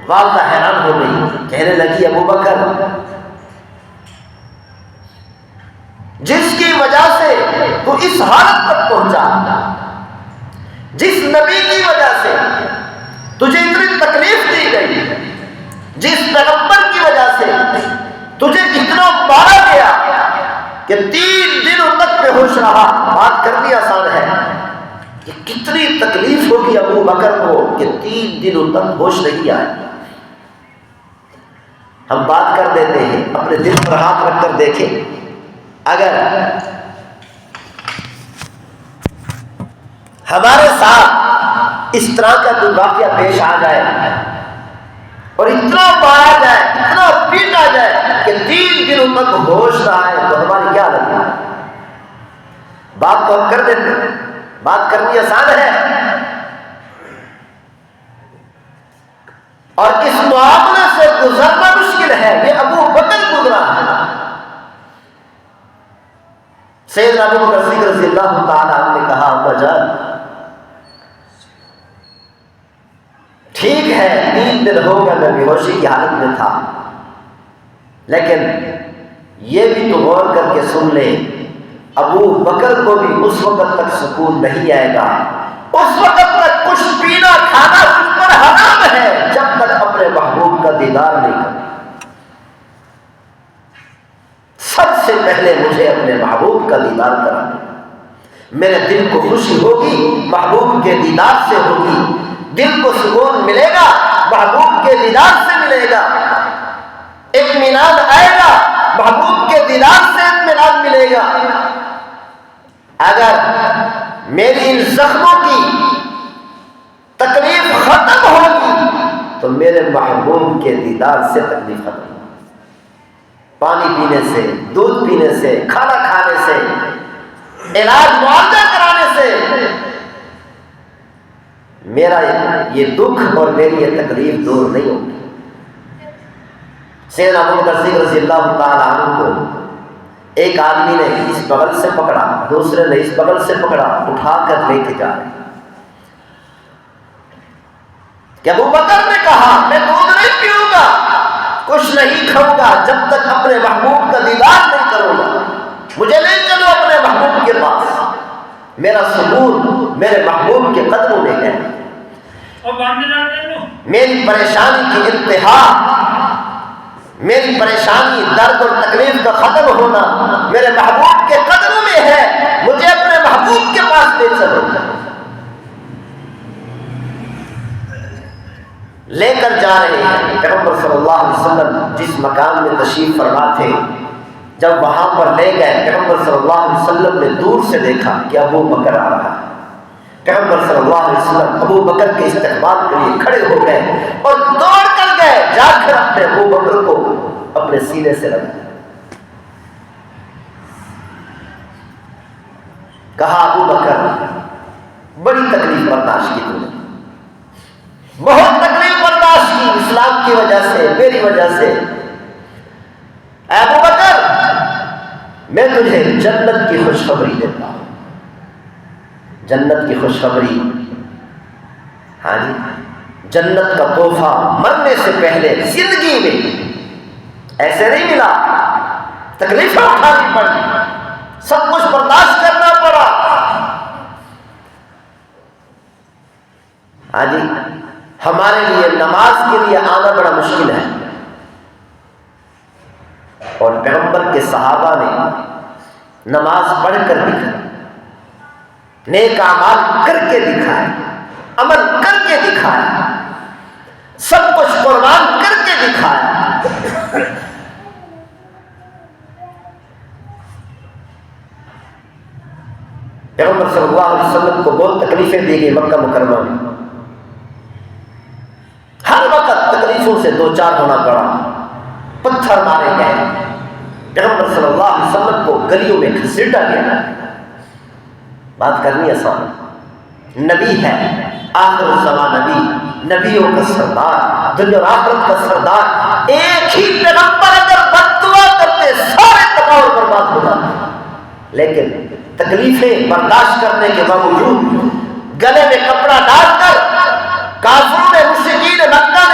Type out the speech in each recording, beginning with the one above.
والدہ حیران ہو گئی، کہنے لگی ابو بکر جس کی وجہ سے تو اس حالت تک پہنچا، جس نبی کی وجہ سے تجھے اتنی تکلیف دی گئی، جس پیغمبر کی وجہ سے تجھے اتنا مارا گیا کہ 3 دنوں تک بے ہوش رہا، بات کرنی آسان ہے کہ کتنی تکلیف ہوگی ابو بکر کو کہ 3 دنوں تک ہوش نہیں آئے۔ ہم بات کر دیتے ہیں، اپنے دل پر ہاتھ رکھ کر دیکھیں، اگر ہمارے ساتھ اس طرح کا کوئی واقعہ پیش آ جائے اور اتنا مارا جائے، اتنا پیٹا جائے کہ 3 دنوں تک ہوش نہ آئے تو ہماری کیا حالت ہے؟ بات تو ہم کر دیتے ہیں، بات کرنی آسان ہے، اور اس معاملے سے گزرنا مشکل ہے۔ یہ ابو بکر گزرا ہے۔ سیدنا ابو بکر صدیق رضی اللہ تعالی عنہ نے کہا ابا جان ٹھیک ہے 3 دن ہو گئے میں بے ہوشی کی حالت میں تھا، لیکن یہ بھی تو غور کر کے سن لے ابو بکر کو بھی اس وقت تک سکون نہیں آئے گا، اس وقت تک کچھ پینا کھانا اس پر حرام ہے جب تک اپنے محبوب کا دیدار نہیں کرے۔ سب سے پہلے مجھے اپنے محبوب کا دیدار کرانا، میرے دل کو خوشی ہوگی محبوب کے دیدار سے ہوگی، دل کو سکون ملے گا محبوب کے دیدار سے ملے گا، اطمینان آئے گا محبوب کے دیدار سے اطمینان ملے گا۔ اگر میری ان زخموں کی تکلیف ختم ہوگی تو میرے محبوب کے دیدار سے تکلیف ختم ہوگی۔ پانی پینے سے، دودھ پینے سے، کھانا کھانے سے، علاج معالجہ کرانے سے میرا یہ دکھ اور میری یہ تکلیف دور نہیں ہوگی۔ سیدنا ابو بکر صدیق رضی اللہ تعالی عنہ کو ایک آدمی نے اس بغل سے پکڑا، دوسرے نے اس بغل سے پکڑا، اٹھا کر لے کے جا رہے کہ ابو بکر نے کہا میں دودھ نہیں پیوں گا، کچھ نہیں کھاؤں گا جب تک اپنے محبوب کا دیدار نہیں کروں گا، مجھے لے چلو اپنے محبوب کے پاس، میرا سکون میرے محبوب کے قدموں میں ہے، میری پریشانی کی انتہا، میری پریشانی درد اور تکلیف کا ختم ہونا میرے محبوب کے قدموں میں ہے، مجھے اپنے محبوب کے پاس لے چلو۔ لے کر جا رہے ہیں پیغمبر صلی اللہ علیہ وسلم جس مکان میں تشریف فرما تھے، جب وہاں پر لے گئے پیغمبر صلی اللہ علیہ وسلم نے دور سے دیکھا کہ ابو بکر آ رہا ہے۔ پیغمبر صلی اللہ علیہ وسلم ابو بکر کے استقبال کے لیے کھڑے ہو گئے اور دوڑ کر گئے، جا کر اپنے ابو بکر کو اپنے سینے سے لگا، کہا ابو بکر بڑی تکلیف برداشت کی، تم نے بہت تکلیف برداشت کی اسلام کی وجہ سے، میری وجہ سے، اے ابو بکر میں تجھے جنت کی خوشخبری دیتا ہوں، جنت کی خوشخبری، ہاں جی، جنت کا تحفہ مرنے سے پہلے زندگی میں ایسے نہیں ملا، تکلیفیں اٹھانی پڑی، سب کچھ برداشت کرنا پڑا، ہاں جی، ہمارے لیے نماز کے لیے آنا بڑا مشکل ہے، اور پیغمبر کے صحابہ نے نماز پڑھ کر دکھائی، نیک اعمال کر کے دکھائے، عمل کر کے دکھایا، سب کچھ قربان کر کے دکھایا۔ پیغمبر صلی اللہ علیہ وسلم کو بہت تکلیفیں دی گئی مکہ مکرمہ میں، ہر وقت تکلیفوں سے دو چار ہونا پڑا، پتھر مارے گئے، پیغمبر صلی اللہ علیہ وسلم کو گلیوں میں گھسیٹا گیا۔ بات کرنی آسان، نبی ہے، آخر الزمان نبی، نبیوں کا سردار، دنیا اور آخرت کا سردار، ایک ہی پیغمبر اگر بد دعا کرتے سارے تباہ اور برباد ہو جاتے، لیکن تکلیفیں برداشت کرنے کے باوجود گلے میں کپڑا ڈال کر کافروں نے، مشرکین مکہ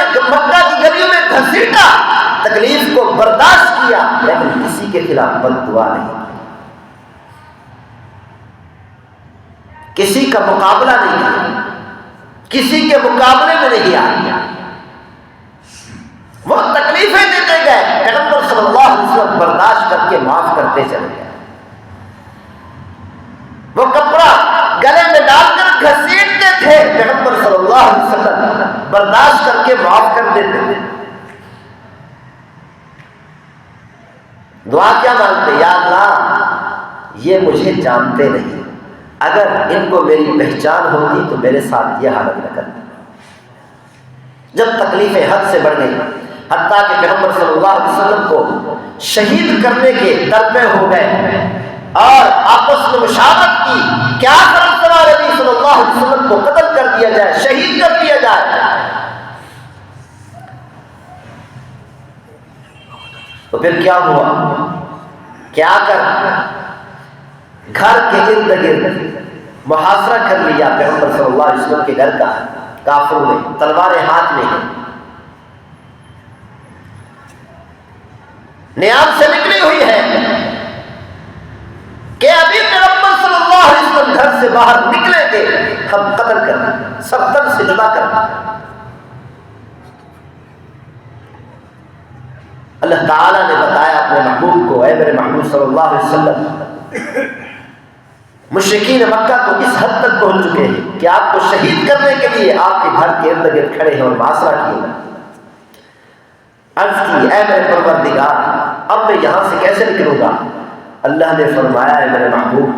کے خلاف بد دعا نہیں کی، کسی کا مقابلہ نہیں کیا، کسی کے مقابلے میں نہیں آیا، وہ تکلیفیں دیتے گئے، پیغمبر صلی اللہ علیہ وسلم برداشت کر کے معاف کرتے چلے گئے، وہ کپڑا گلے میں ڈال کر گھسیٹتے تھے، پیغمبر صلی اللہ علیہ وسلم برداشت کر کے معاف کر دیتے تھے۔ دعا کیا مانگتے؟ یا اللہ یہ مجھے جانتے نہیں، اگر ان کو میری پہچان ہوتی تو میرے ساتھ یہ حالت نہ کرتے۔ جب تکلیفیں حد سے بڑھ گئی، حتیٰ کہ پیغمبر صلی اللہ علیہ وسلم کو شہید کرنے کے درپے ہو گئے اور آپس میں مشاورت کی، کیا کرم سوار نبی صلی اللہ علیہ وسلم کو قتل کر دیا جائے، شہید کر دیا جائے۔ تو پھر کیا ہوا؟ کیا کر گھر کے ارد گرد محاصرہ کر لیا پیغمبر صلی اللہ علیہ وسلم کے گھر کا کافروں نے، تلواریں ہاتھ میں ہیں، نیام سے نکلی ہوئی ہے کہ ابھی پیغمبر صلی اللہ علیہ وسلم گھر سے باہر نکلیں گے ہم قتل کر دیں، سب تن سے جدا کر دیں۔ اللہ تعالیٰ نے بتایا اپنے محبوب کو، اے میرے محبوب صلی اللہ علیہ وسلم، مشرکین مکہ تو اس حد تک پہنچ چکے ہیں کہ آپ کو شہید کرنے کے لیے آپ کے گھر کے ارد گرد کھڑے ہیں اور محاصرہ کیے۔ عرض کی، اے میرے پروردگار اب میں یہاں سے کیسے نکلوں گا؟ اللہ نے فرمایا، اے میرے محبوب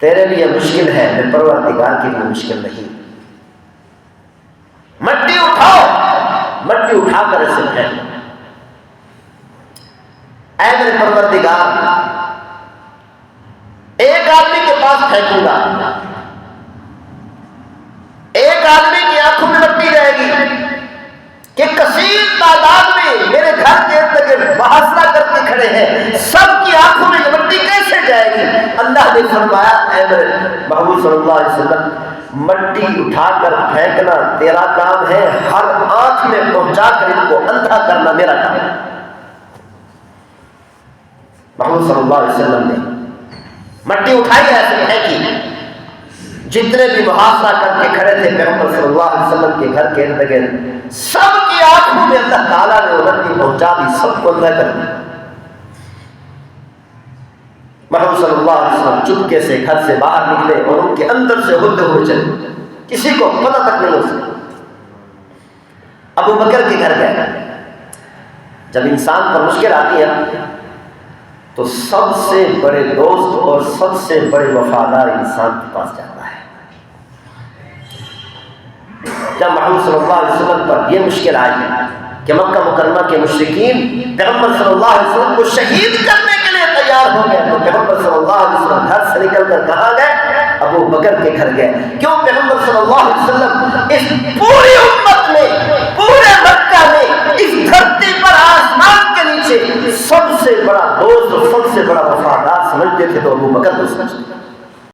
تیرے لیے مشکل ہے، میرے پروردگار کے لیے مشکل نہیں۔ مٹی اٹھاؤ، مٹی اٹھا کر اسے پھینک، اے میرے پروردگار ایک آدمی کے پاس پھینکوں گا، ایک آدمی کی آنکھوں میں مٹی رہے گی کہ کثیر تعداد میں میرے گھر کے ارد گرد محاصرہ کر کے کھڑے ہیں، سب کی آنکھوں میں یہ مٹی کیسے جائے گی؟ اللہ نے فرمایا، اے میرے محبوب صلی اللہ علیہ وسلم مٹی اٹھا کر پھینکنا تیرا کام ہے، ہر آنکھ میں پہنچا کر ان کو اندھا کرنا میرا کام ہے۔ محمود صلی اللہ علیہ وسلم نے مٹی اٹھائی، ایسے پھینکی، جتنے بھی محاصرہ کر کے کھڑے تھے پیغمبر صلی اللہ علیہ وسلم کے گھر کے ارد گرد، سب کی آنکھوں میں اللہ تعالیٰ نے وہ مٹی پہنچا دی، سب کو اندھا کر دیا۔ محمد صلی اللہ علیہ وسلم چپکے سے گھر سے باہر نکلے اور ان کے اندر سے ہوتے ہوئے چلے، کسی کو پتہ تک نہیں ہو سکا۔ ابو بکر کے گھر گئے۔ جب انسان پر مشکل آتی ہے تو سب سے بڑے دوست اور سب سے بڑے وفادار انسان کے پاس جاتا ہے۔ جب محمد صلی اللہ علیہ وسلم پر یہ مشکل آئی کہ مکہ مکرمہ کے مشرکین پیغمبر صلی اللہ علیہ وسلم کو شہید کرنے کے لیے تیار ہو گئے، تو پیغمبر صلی اللہ علیہ وسلم گھر سے نکل کر کہاں گئے؟ ابو بکر کے گھر گئے۔ کیوں؟ پیغمبر صلی اللہ علیہ وسلم اس پوری امت میں، پورے مکہ میں، اس دھرتی پر، آسمان کے نیچے سب سے بڑا دوست اور سب سے بڑا وفادار سمجھتے تھے، تو ابو بکر کو سمجھتے۔